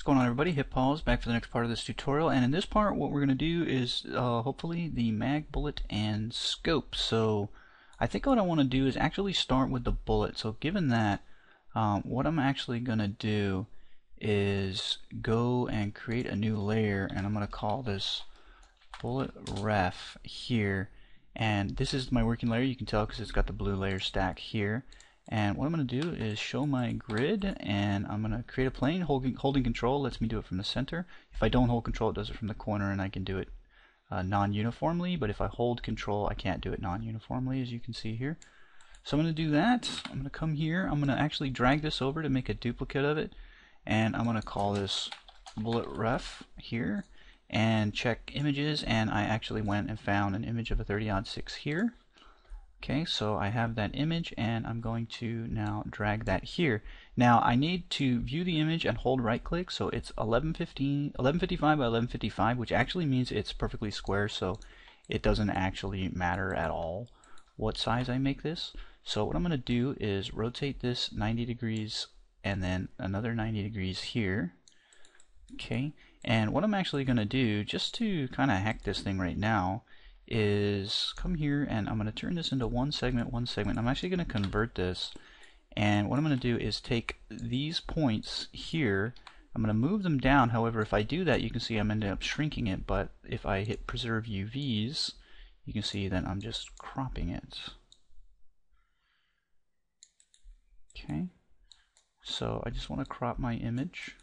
going on, everybody? Hit pause, back for the next part of this tutorial, and in this part what we're going to do is hopefully the mag, bullet, and scope. So I think what I want to do is actually start with the bullet. So given that, what I'm actually going to do is go and create a new layer, and I'm going to call this bullet ref here, and this is my working layer. You can tell because it's got the blue layer stack here. And what I'm going to do is show my grid, and I'm going to create a plane. Holding control lets me do it from the center. If I don't hold control, it does it from the corner, and I can do it non-uniformly. But if I hold control, I can't do it non-uniformly, as you can see here. So I'm going to do that. I'm going to come here. I'm going to actually drag this over to make a duplicate of it, and I'm going to call this bullet ref here, and check images. And I actually went and found an image of a 30-06 here. Okay, so I have that image, and I'm going to now drag that here. Now I need to view the image and hold right click, so it's 1155 by 1155, which actually means it's perfectly square, so it doesn't actually matter at all what size I make this. So what I'm going to do is rotate this 90 degrees and then another 90 degrees here. Okay, and what I'm actually going to do, just to kind of hack this thing right now, is come here, and I'm going to turn this into one segment. I'm actually going to convert this, and what I'm going to do is take these points here, I'm going to move them down. However, if I do that, you can see I'm ending up shrinking it, but if I hit preserve UVs, you can see that I'm just cropping it. Okay, so I just want to crop my image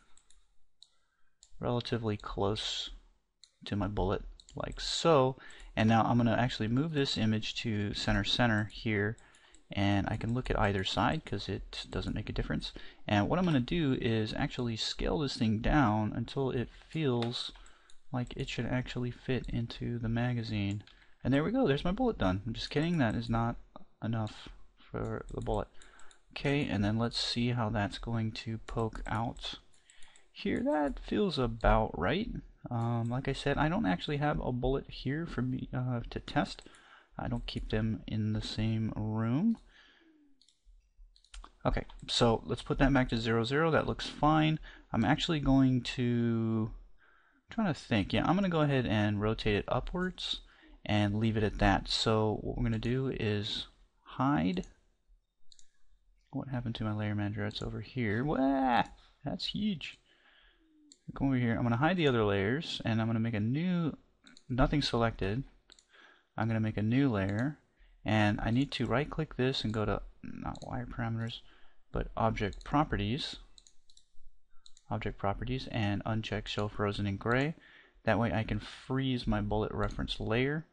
relatively close to my bullet, like so. And now I'm going to actually move this image to center here, and I can look at either side because it doesn't make a difference. And what I'm going to do is actually scale this thing down until it feels like it should actually fit into the magazine. And there we go, there's my bullet done. I'm just kidding, that is not enough for the bullet. Okay, and then let's see how that's going to poke out here. That feels about right. Like I said, I don't actually have a bullet here for me to test. I don't keep them in the same room. Okay, so let's put that back to 0, 0. That looks fine. I'm actually going to, I'm trying to think. Yeah, I'm going to go ahead and rotate it upwards and leave it at that. So what we're going to do is hide. What happened to my layer manager? It's over here. Wah! That's huge. Come over here. I'm going to hide the other layers, and I'm going to make a new, nothing selected. I'm going to make a new layer, and I need to right click this and go to, not wire parameters, but object properties, and uncheck show frozen in gray. That way I can freeze my bullet reference layer,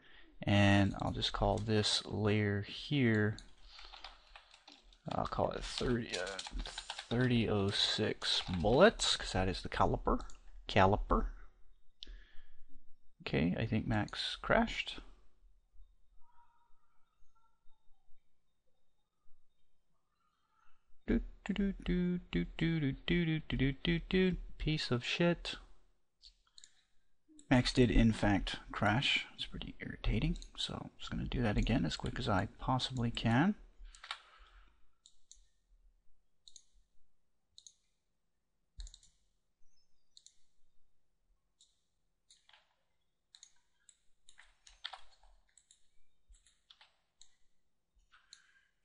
and I'll just call this layer here, I'll call it 3006 bullets, because that is the caliper. Okay, I think Max crashed. Piece of shit. Max did in fact crash. It's pretty irritating, so I'm just going to do that again as quick as I possibly can.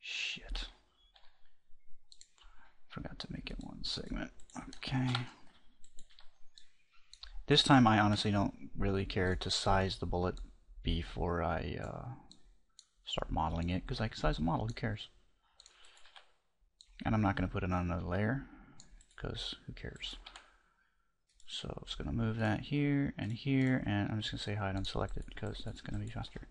Shit. Forgot to make it one segment. Okay. This time I honestly don't really care to size the bullet before I start modeling it, because I can size a model, who cares? And I'm not going to put it on another layer, because who cares? So I'm just going to move that here, and I'm just going to say hide unselected, because that's going to be faster.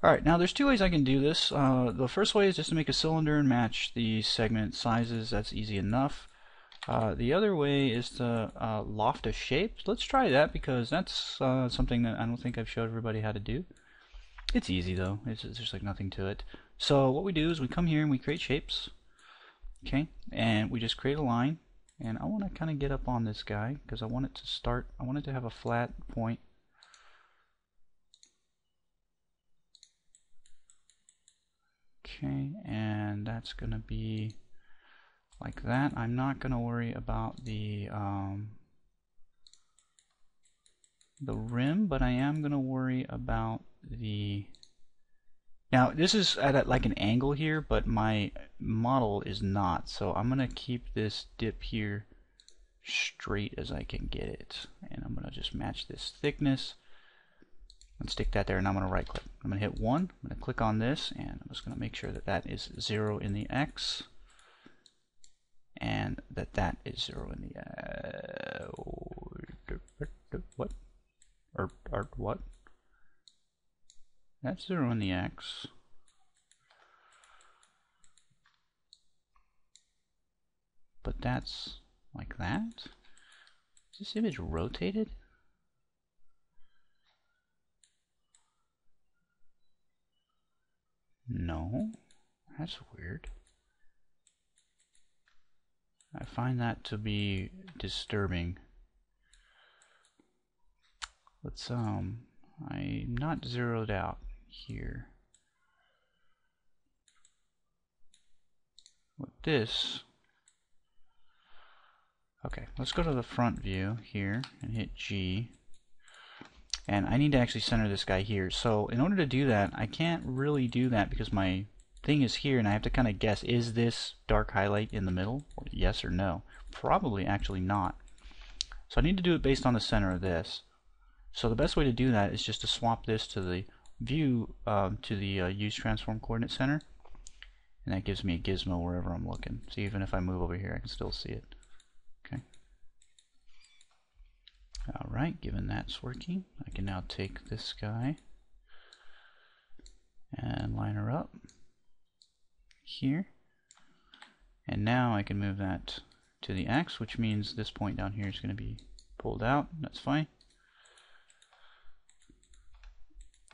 Alright, now there's two ways I can do this. The first way is just to make a cylinder and match the segment sizes. That's easy enough. The other way is to loft a shape. Let's try that, because that's something that I don't think I've showed everybody how to do. It's easy though. It's just like nothing to it. So what we do is we come here and we create shapes. Okay, and we just create a line. And I want to kind of get up on this guy because I want it to start. I want it to have a flat point. Okay, and that's going to be like that. I'm not going to worry about the the rim, but I am going to worry about the... Now, this is at like an angle here, but my model is not, so I'm going to keep this dip here straight as I can get it. And I'm going to just match this thickness and stick that there, and I'm going to right click. I'm going to hit 1, I'm going to click on this, and I'm just going to make sure that that is 0 in the X, and that that is 0 in the what? Or what? That's 0 in the X. But that's like that. Is this image rotated? No. That's weird. I find that to be disturbing. Let's I'm not zeroed out here. With this, okay, let's go to the front view here and hit G. And I need to actually center this guy here. So in order to do that, I can't really do that because my thing is here and I have to kind of guess, is this dark highlight in the middle? Or yes or no? Probably actually not. So I need to do it based on the center of this. So the best way to do that is just to swap this to the view, to the use transform coordinate center, and that gives me a gizmo wherever I'm looking. So even if I move over here, I can still see it. Okay. Alright, given that's working, I can now take this guy and line her up here, and now I can move that to the X, which means this point down here is going to be pulled out. That's fine.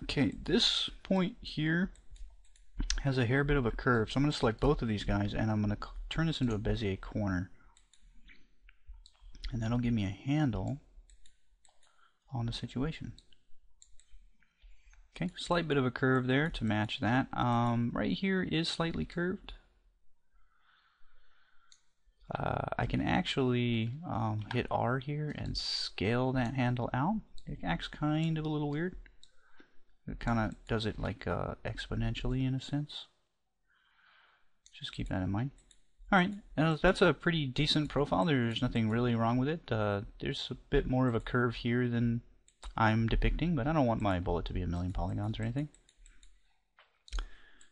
Okay, this point here has a hair bit of a curve, so I'm going to select both of these guys and I'm going to turn this into a Bezier corner, and that'll give me a handle on the situation. Okay, slight bit of a curve there to match that. Right here is slightly curved. I can actually hit R here and scale that handle out. It acts kind of a little weird. It kind of does it like exponentially in a sense. Just keep that in mind. Alright, that's a pretty decent profile. There's nothing really wrong with it. There's a bit more of a curve here than I'm depicting, but I don't want my bullet to be a million polygons or anything.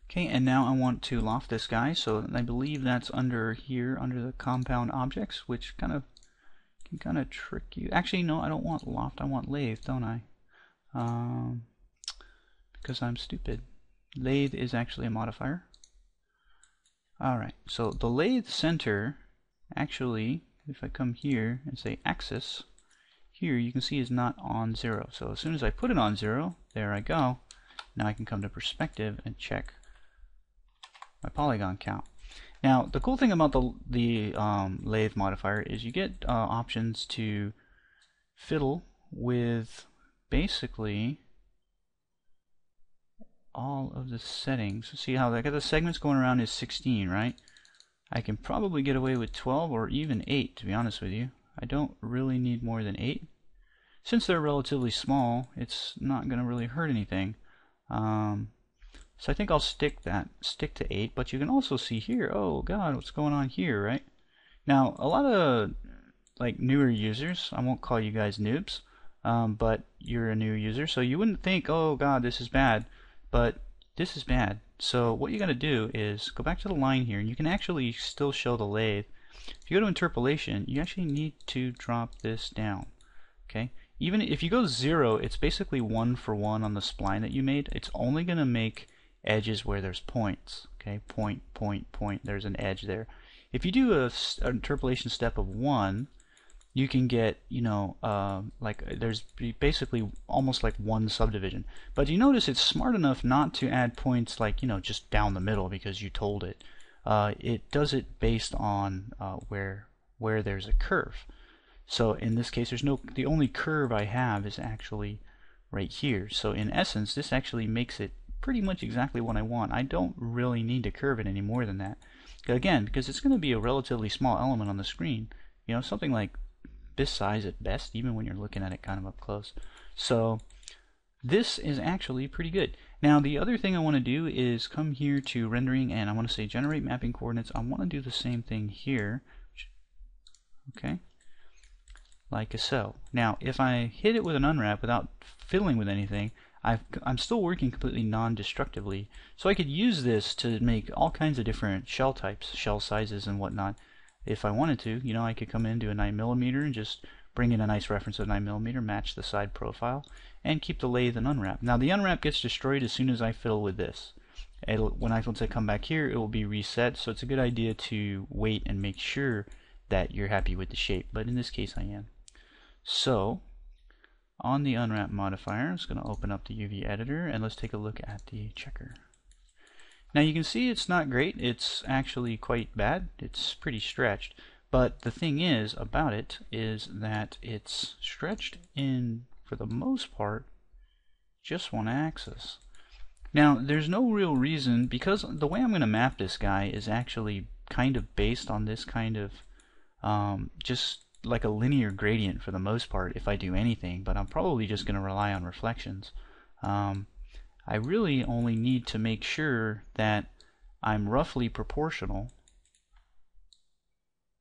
Okay, and now I want to loft this guy, so I believe that's under here, under the compound objects, which kind of can kind of trick you. Actually, no, I don't want loft, I want lathe, don't I? Because I'm stupid. Lathe is actually a modifier. Alright, so the lathe center, actually, if I come here and say axis, here you can see is not on 0. So as soon as I put it on 0, there I go. Now I can come to perspective and check my polygon count. Now the cool thing about the lathe modifier is you get options to fiddle with basically all of the settings. See how I got the segments going around is 16, right? I can probably get away with 12 or even 8, to be honest with you. I don't really need more than 8. Since they're relatively small, it's not going to really hurt anything. So I think I'll stick to 8, but you can also see here, oh god, what's going on here, right? Now, a lot of like newer users, I won't call you guys noobs, but you're a new user, so you wouldn't think, oh god, this is bad, but this is bad. So what you got to do is go back to the line here, and you can actually still show the lathe. If you go to interpolation, you actually need to drop this down. Okay, even if you go 0, it's basically 1 for 1 on the spline that you made. It's only going to make edges where there's points. Okay, point, point, point. There's an edge there. If you do an interpolation step of 1, you can get, you know, like there's basically almost like one subdivision. But you notice it's smart enough not to add points like, you know, just down the middle because you told it. It does it based on where there's a curve. So in this case, the only curve I have is actually right here. So in essence, this actually makes it pretty much exactly what I want. I don't really need to curve it any more than that. Again, because it's going to be a relatively small element on the screen. You know, something like this size at best, even when you're looking at it kind of up close. So this is actually pretty good. Now the other thing I want to do is come here to rendering, and I want to say generate mapping coordinates. I want to do the same thing here, okay, like so. Now if I hit it with an unwrap without fiddling with anything, I'm still working completely non-destructively, so I could use this to make all kinds of different shell types, shell sizes and whatnot. If I wanted to, you know, I could come into a 9mm and just bring in a nice reference of 9mm, match the side profile, and keep the lathe and unwrap. Now the unwrap gets destroyed as soon as I fiddle with this. Once I come back here, it will be reset, so it's a good idea to wait and make sure that you're happy with the shape, but in this case I am. So on the unwrap modifier, I'm just going to open up the UV editor and let's take a look at the checker. Now you can see it's not great, it's actually quite bad, it's pretty stretched, but the thing is about it is that it's stretched in, for the most part, just one axis. Now there's no real reason, because the way I'm going to map this guy is actually kind of based on this kind of just like a linear gradient for the most part if I do anything, but I'm probably just going to rely on reflections. I really only need to make sure that I'm roughly proportional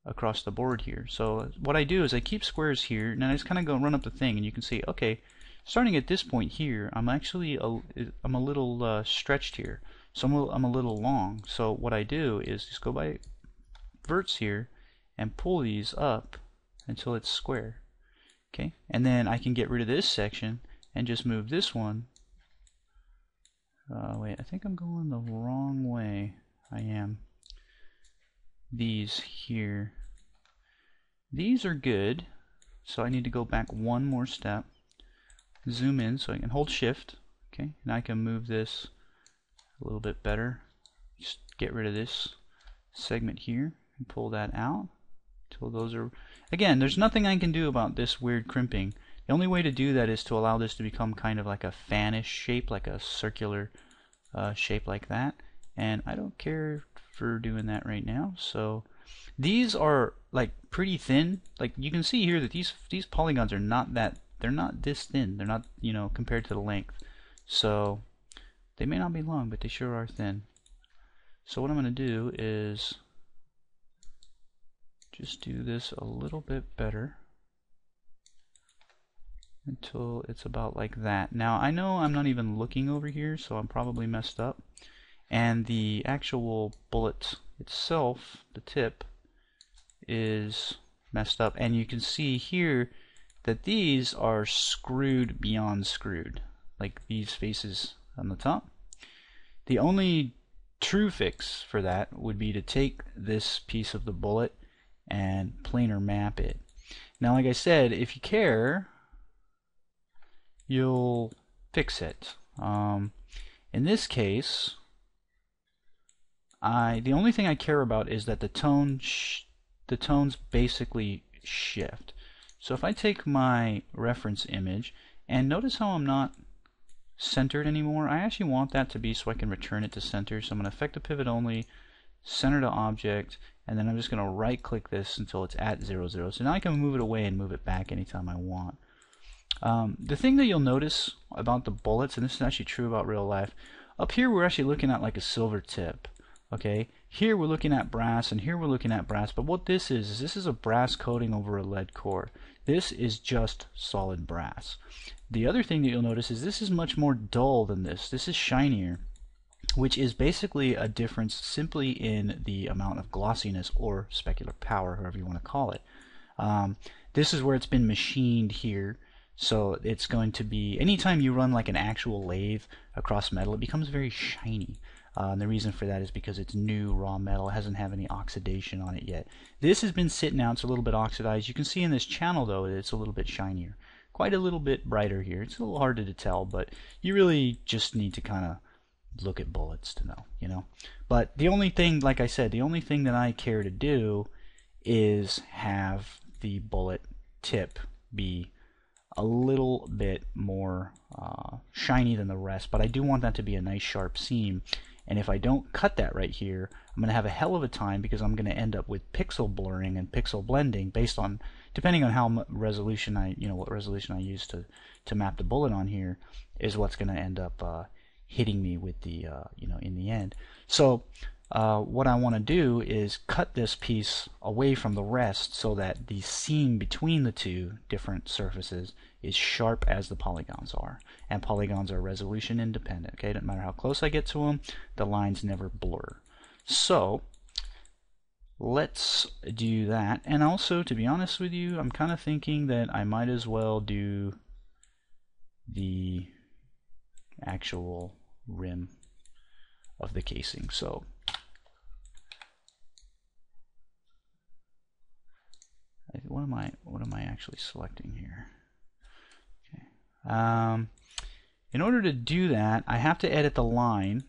across the board here. So what I do is I keep squares here, and then I just kind of go run up the thing, and you can see, okay, starting at this point here, I'm actually I'm a little stretched here, so I'm a little long. So what I do is just go by verts here and pull these up until it's square. Okay, and then I can get rid of this section and just move this one. Wait, I think I'm going the wrong way. I am. These here. These are good, so I need to go back one more step. Zoom in so I can hold shift. Okay, and I can move this a little bit better. Just get rid of this segment here and pull that out. Until those are, again, there's nothing I can do about this weird crimping. The only way to do that is to allow this to become kind of like a fanish shape, like a circular shape like that, and I don't care for doing that right now. So these are like pretty thin. Like you can see here that these polygons are not that, they're not this thin. They're not, you know, compared to the length. So they may not be long, but they sure are thin. So what I'm going to do is just do this a little bit better until it's about like that. Now I know I'm not even looking over here, so I'm probably messed up, and the actual bullet itself, the tip, is messed up, and you can see here that these are screwed beyond screwed, like these faces on the top. The only true fix for that would be to take this piece of the bullet and planar map it. Now like I said, if you care, you'll fix it. In this case, the only thing I care about is that the tones basically shift. So if I take my reference image, and notice how I'm not centered anymore, I actually want that to be so I can return it to center. So I'm going to effect the pivot only, center to object, and then I'm just going to right click this until it's at 0, 0. So now I can move it away and move it back anytime I want. The thing that you'll notice about the bullets, and this is actually true about real life, up here we're actually looking at like a silver tip. Okay, here we're looking at brass, and here we're looking at brass, but what this is a brass coating over a lead core. This is just solid brass. The other thing that you'll notice is this is much more dull than this. This is shinier, which is basically a difference simply in the amount of glossiness or specular power, however you want to call it. This is where it's been machined here, so it's going to be, anytime you run like an actual lathe across metal, it becomes very shiny. And the reason for that is because it's new raw metal. It hasn't had any oxidation on it yet. This has been sitting out, it's a little bit oxidized. You can see in this channel though it's a little bit shinier. Quite a little bit brighter here. It's a little harder to tell, but you really just need to kind of look at bullets to know, you know. But the only thing, like I said, the only thing that I care to do is have the bullet tip be a little bit more shiny than the rest, but I do want that to be a nice sharp seam. And if I don't cut that right here, I'm going to have a hell of a time because I'm going to end up with pixel blurring and pixel blending based on, depending on how resolution what resolution I use to map the bullet on here, is what's going to end up hitting me with the, in the end. So what I want to do is cut this piece away from the rest so that the seam between the two different surfaces is sharp as the polygons are. And polygons are resolution independent. Okay, doesn't matter how close I get to them, the lines never blur. So let's do that. And also, to be honest with you, I'm kind of thinking that I might as well do the actual rim of the casing. So what am I actually selecting here? Okay. In order to do that, I have to edit the line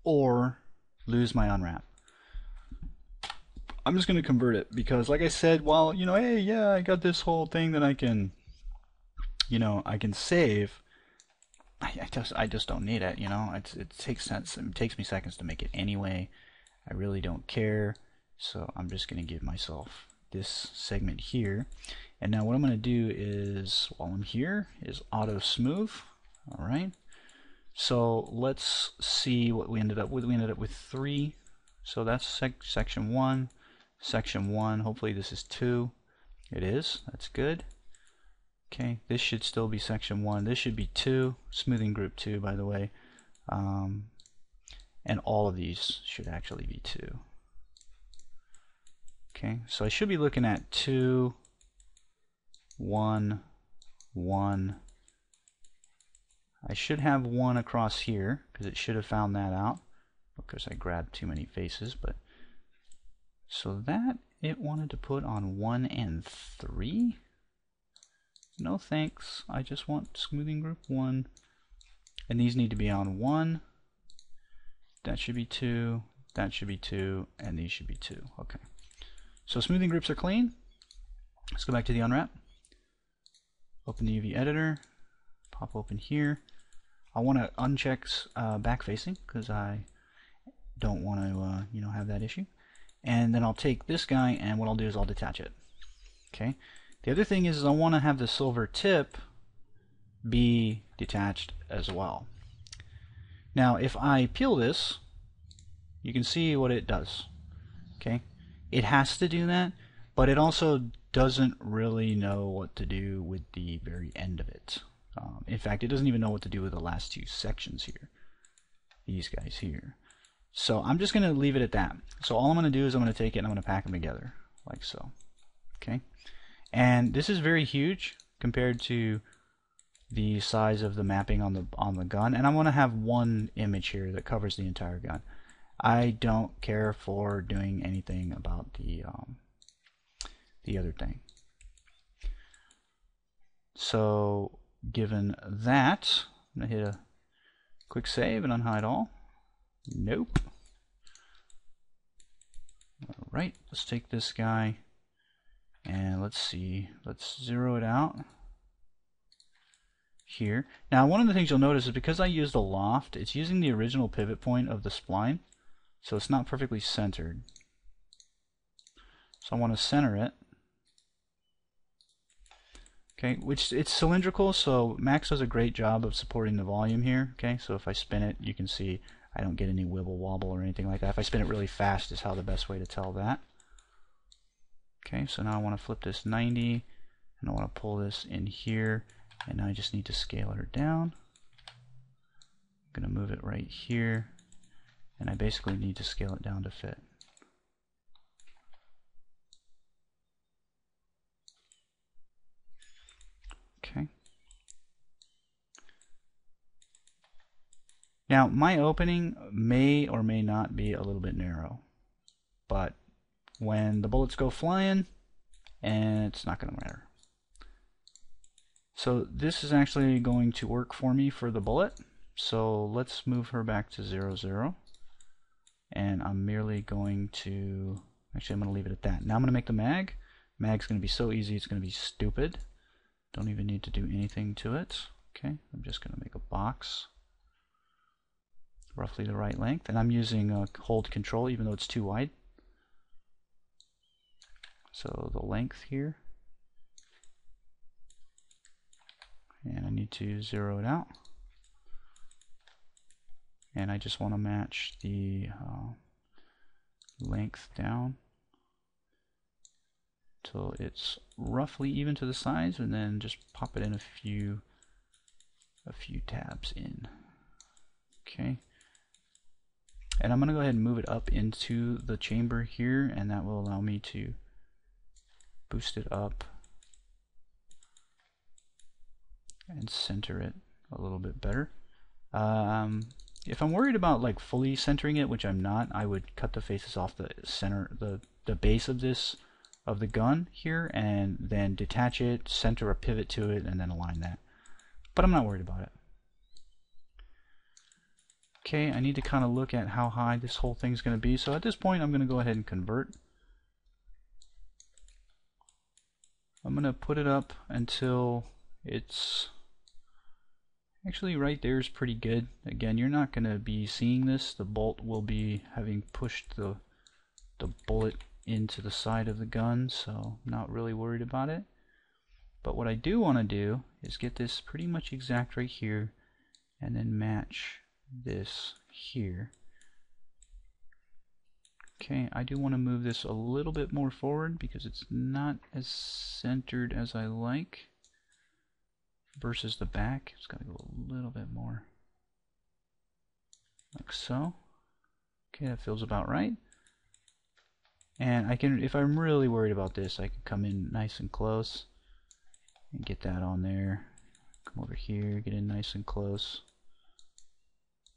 or lose my unwrap. I'm just going to convert it because, like I said, while hey, yeah, I got this whole thing that I can, I can save. I just don't need it. It takes me seconds to make it anyway. I really don't care. So I'm just going to give myself this segment here. And now what I'm going to do is, while I'm here, is auto smooth. All right. So let's see what we ended up with. We ended up with 3. So that's section 1. Section 1. Hopefully this is 2. It is. That's good. Okay. This should still be section 1. This should be 2. Smoothing group 2, by the way. And all of these should actually be 2. Okay. So I should be looking at 2, 1, 1. I should have 1 across here because it should have found that out. Of course, I grabbed too many faces, but so that it wanted to put on 1 and 3. No thanks. I just want smoothing group 1, and these need to be on 1. That should be 2. That should be 2, and these should be 2. Okay. So smoothing groups are clean. Let's go back to the unwrap. Open the UV editor. Pop open here. I want to uncheck back facing because I don't want to have that issue. And then I'll take this guy, and what I'll do is I'll detach it. Okay. The other thing is I want to have the silver tip be detached as well. Now if I peel this, you can see what it does. Okay. It has to do that, but it also doesn't really know what to do with the very end of it. In fact, it doesn't even know what to do with the last 2 sections here. These guys here. So I'm just going to leave it at that. So all I'm going to do is I'm going to take it and I'm going to pack them together like so. Okay. And this is very huge compared to the size of the mapping on the gun. And I want to have 1 image here that covers the entire gun. I don't care for doing anything about the other thing. So given that, I'm going to hit a quick save and unhide all. Nope. Alright, let's take this guy and let's see. Let's zero it out here. Now one of the things you'll notice is because I used a loft, it's using the original pivot point of the spline. So it's not perfectly centered. So I want to center it. Okay, which it's cylindrical, so Max does a great job of supporting the volume here. Okay, so if I spin it, you can see I don't get any wibble wobble or anything like that. If I spin it really fast is how the best way to tell that. Okay, so now I want to flip this 90, and I want to pull this in here, and now I just need to scale her down. I'm going to move it right here, and I basically need to scale it down to fit. Okay. Now my opening may or may not be a little bit narrow, but when the bullets go flying, and it's not going to matter. So this is actually going to work for me for the bullet. So let's move her back to 0, 0. And I'm merely going to, actually I'm going to leave it at that. Now I'm going to make the mag. Mag's going to be so easy, it's going to be stupid. Don't even need to do anything to it. Okay, I'm just going to make a box. roughly the right length, and I'm using hold control even though it's too wide. So the length here, and I need to zero it out, and I just want to match the length down till it's roughly even to the sides, and then just pop it in a few tabs in. Okay, and I'm going to go ahead and move it up into the chamber here, and that will allow me to boost it up and center it a little bit better. If I'm worried about like fully centering it, which I'm not, I would cut the faces off the center, the base of the gun here, and then detach it, center a pivot to it, and then align that. But I'm not worried about it. Okay, I need to kind of look at how high this whole thing's going to be. So at this point, I'm going to go ahead and convert. I'm going to put it up until it's actually right there is pretty good. Again, you're not going to be seeing this. The bolt will be having pushed the bullet into the side of the gun, so I'm not really worried about it. But what I do want to do is get this pretty much exact right here, and then match this here. Okay, I do want to move this a little bit more forward because it's not as centered as I like versus the back. It's got to go a little bit more like so. Okay, that feels about right. And I can, if I'm really worried about this, I can come in nice and close and get that on there. Come over here, get in nice and close.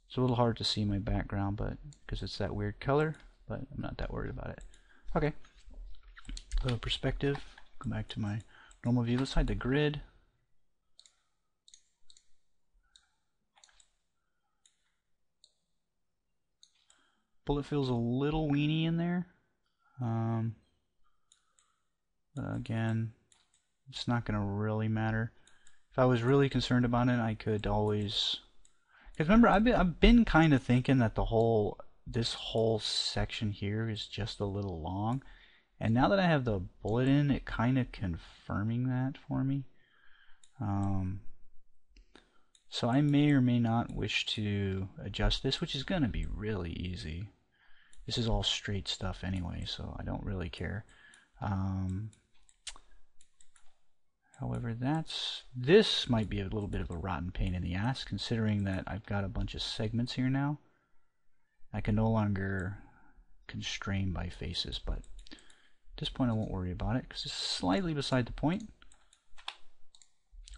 It's a little hard to see my background, but because it's that weird color, but I'm not that worried about it. Okay, the perspective, go back to my normal view. Let's hide the grid. Bullet feels a little weeny in there. Again, it's not going to really matter. If I was really concerned about it, I could always, because remember, I've been kind of thinking that this whole section here is just a little long, and now that I have the bullet in, it kind of confirming that for me. So I may or may not wish to adjust this, which is going to be really easy. This is all straight stuff anyway, so I don't really care. However, this might be a little bit of a rotten pain in the ass, considering that I've got a bunch of segments here now. I can no longer constrain by faces, but at this point I won't worry about it because it's slightly beside the point.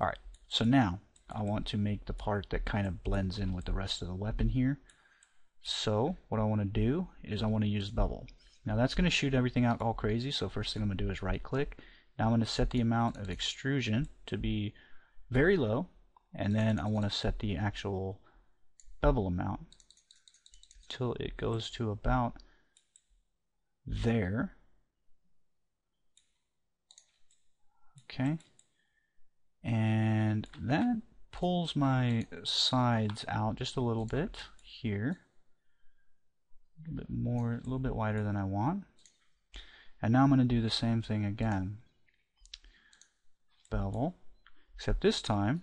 Alright, so now I want to make the part that kind of blends in with the rest of the weapon here. So what I want to do is I want to use bevel. Now that's going to shoot everything out all crazy, so first thing I'm going to do is right click. Now I'm going to set the amount of extrusion to be very low, and then I want to set the actual bevel amount till it goes to about there. Okay, and that pulls my sides out just a little bit here, a little bit more, a little bit wider than I want. And now I'm going to do the same thing again. Bevel, except this time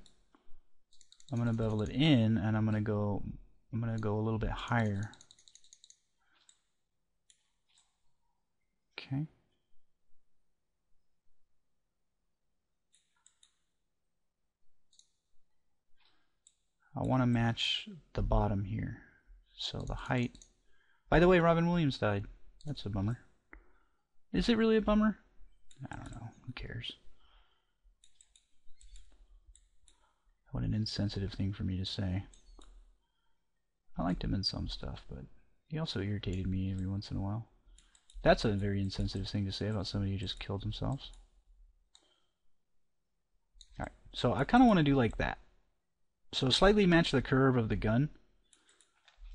I'm going to bevel it in, and I'm going to go a little bit higher. Okay. I want to match the bottom here. So the height. By the way, Robin Williams died. That's a bummer. Is it really a bummer? I don't know. Who cares? What an insensitive thing for me to say. I liked him in some stuff, but he also irritated me every once in a while. That's a very insensitive thing to say about somebody who just killed themselves. Alright, so I kind of want to do like that. So slightly match the curve of the gun.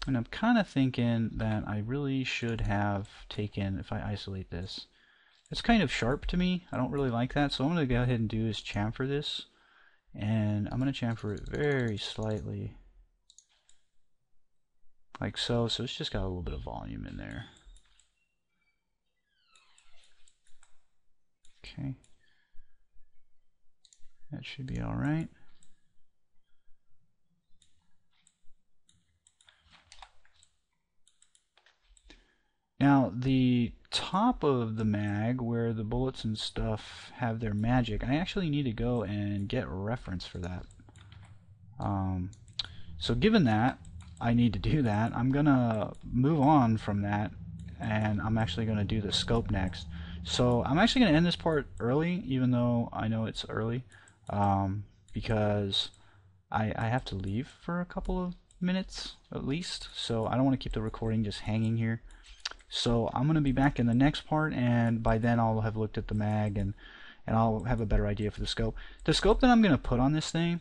And I'm kind of thinking that I really should have taken, if I isolate this, it's kind of sharp to me. I don't really like that. So what I'm going to go ahead and do is chamfer this. And I'm going to chamfer it very slightly. like so. So it's just got a little bit of volume in there. Okay, that should be all right. Now the top of the mag where the bullets and stuff have their magic, I actually need to go and get reference for that. So given that I need to do that, I'm gonna move on from that and I'm actually gonna do the scope next. So I'm actually gonna end this part early, even though I know it's early, because I have to leave for a couple of minutes at least, so I don't want to keep the recording just hanging here. So I'm going to be back in the next part, and by then I'll have looked at the mag and I'll have a better idea for the scope. The scope that I'm going to put on this thing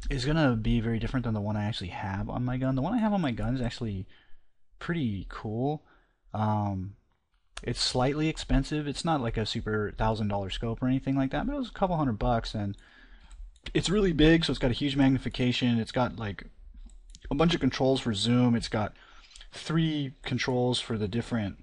is going to be very different than the one I actually have on my gun. The one I have on my gun is actually pretty cool. It's slightly expensive. It's not like a super $1,000 scope or anything like that, but it was a couple $100, and it's really big, so it's got a huge magnification. It's got like a bunch of controls for zoom. It's got 3 controls for the different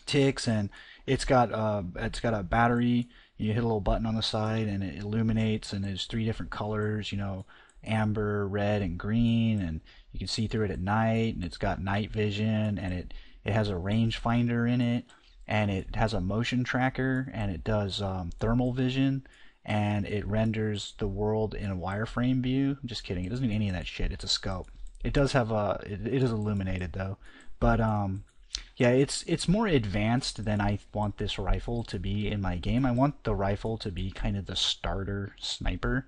ticks, and it's got a battery. You hit a little button on the side and it illuminates, and there's 3 different colors, you know, amber, red, and green, and you can see through it at night, and it's got night vision, and it has a rangefinder in it, and it has a motion tracker, and it does thermal vision, and it renders the world in a wireframe view. I'm just kidding, it doesn't do any of that shit. It's a scope. It does have a, it is illuminated though, but yeah, it's more advanced than I want this rifle to be in my game. I want the rifle to be kind of the starter sniper,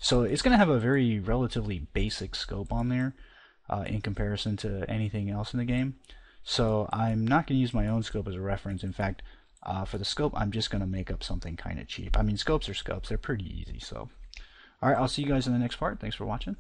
so it's going to have a very relatively basic scope on there in comparison to anything else in the game. So I'm not going to use my own scope as a reference. In fact, for the scope, I'm just going to make up something kind of cheap. I mean, scopes are scopes. They're pretty easy. So, alright, I'll see you guys in the next part. Thanks for watching.